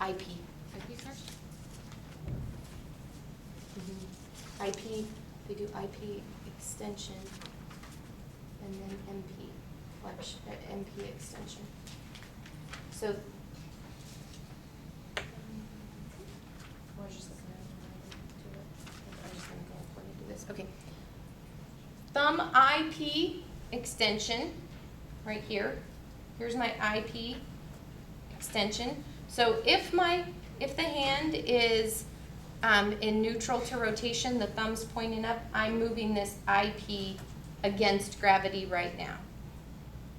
IP. IP first? IP, they do IP extension and then MP flexion, MP extension. So, I was just looking at it. I'm just going to go before you do this. Okay. Thumb IP extension, right here. Here's my IP extension. So if the hand is in neutral to rotation, the thumb's pointing up, I'm moving this IP against gravity right now,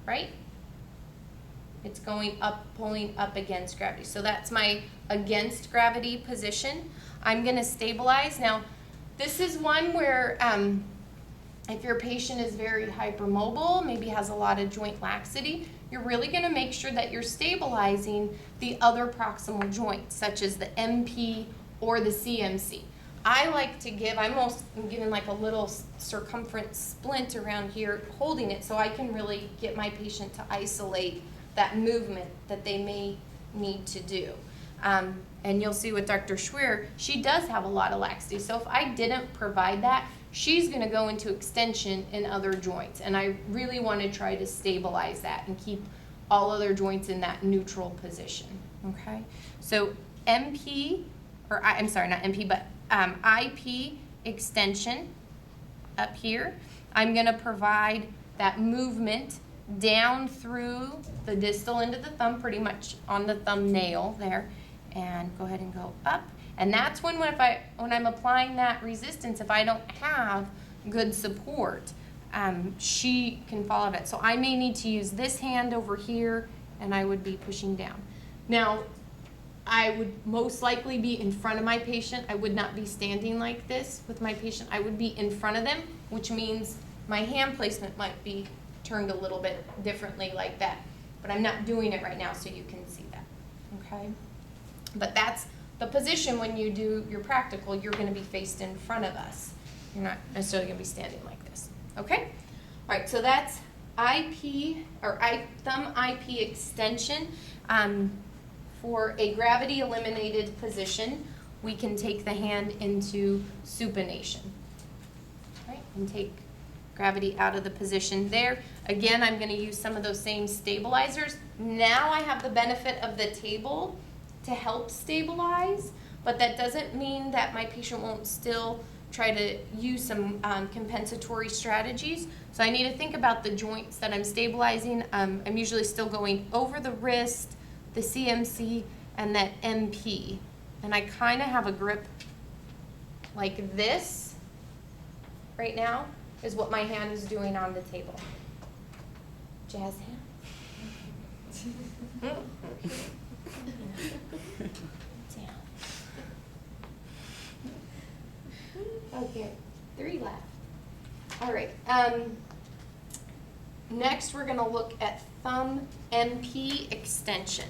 right? It's going up, pulling up against gravity. So that's my against gravity position. I'm gonna stabilize. Now, this is one where if your patient is very hypermobile, maybe has a lot of joint laxity, you're really gonna make sure that you're stabilizing the other proximal joints, such as the MP or the CMC. I like to give, I'm giving like a little circumference splint around here, holding it so I can really get my patient to isolate that movement that they may need to do. And you'll see with Dr. Schwer, she does have a lot of laxity. So if I didn't provide that, she's gonna go into extension in other joints. And I really wanna try to stabilize that and keep all other joints in that neutral position, okay? So MP, or I'm sorry, not MP, but IP extension up here. I'm gonna provide that movement down through the distal end of the thumb, pretty much on the thumbnail there, and go ahead and go up. And that's when I'm applying that resistance, if I don't have good support, she can fall out of it. So I may need to use this hand over here, and I would be pushing down. Now, I would most likely be in front of my patient. I would not be standing like this with my patient. I would be in front of them, which means my hand placement might be turned a little bit differently like that. But I'm not doing it right now so you can see that, okay? But that's the position when you do your practical, you're gonna be faced in front of us. You're not necessarily gonna be standing like this, okay? All right, so that's IP, or thumb IP extension. For a gravity eliminated position, we can take the hand into supination, right? And take gravity out of the position there. Again, I'm going to use some of those same stabilizers. Now I have the benefit of the table to help stabilize, but that doesn't mean that my patient won't still try to use some compensatory strategies. So I need to think about the joints that I'm stabilizing. I'm usually still going over the wrist, the CMC, and that MP. And I kind of have a grip like this right now is what my hand is doing on the table. Jazz hand. Down. Okay, 3 left. All right. Next, we're going to look at thumb MP extension.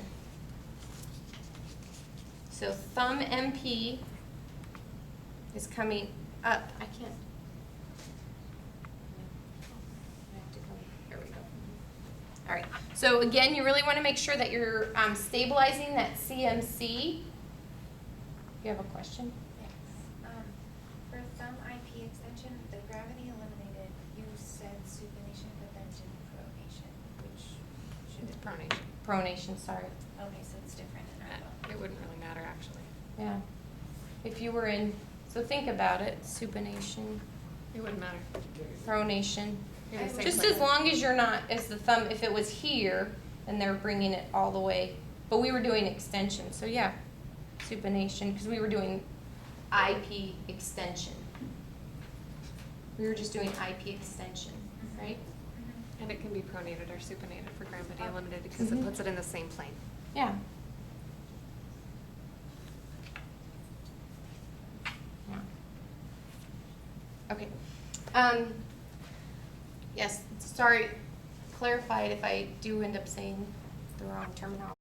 So thumb MP is coming up. I can't. I have to come. Here we go. All right. So again, you really want to make sure that you're stabilizing that CMC. You have a question? Yes. For thumb IP extension, the gravity eliminated, you said supination, but then didn't pronation, which should It's it pronation. Pronation, sorry. Okay, so it's different in our book. It wouldn't really matter, actually. Yeah. If you were in, so think about it, supination, It wouldn't matter. pronation. You're the same Just place. as long as you're not, as the thumb, if it was here, then they're bringing it all the way. But we were doing extension, so yeah, supination, because we were doing IP extension. We were just doing IP extension, right? And it can be pronated or supinated for gravity Oh. eliminated because Mhm. it puts it in the same plane. Yeah. Yeah. Okay. Yes, sorry, clarify it if I do end up saying the wrong terminology.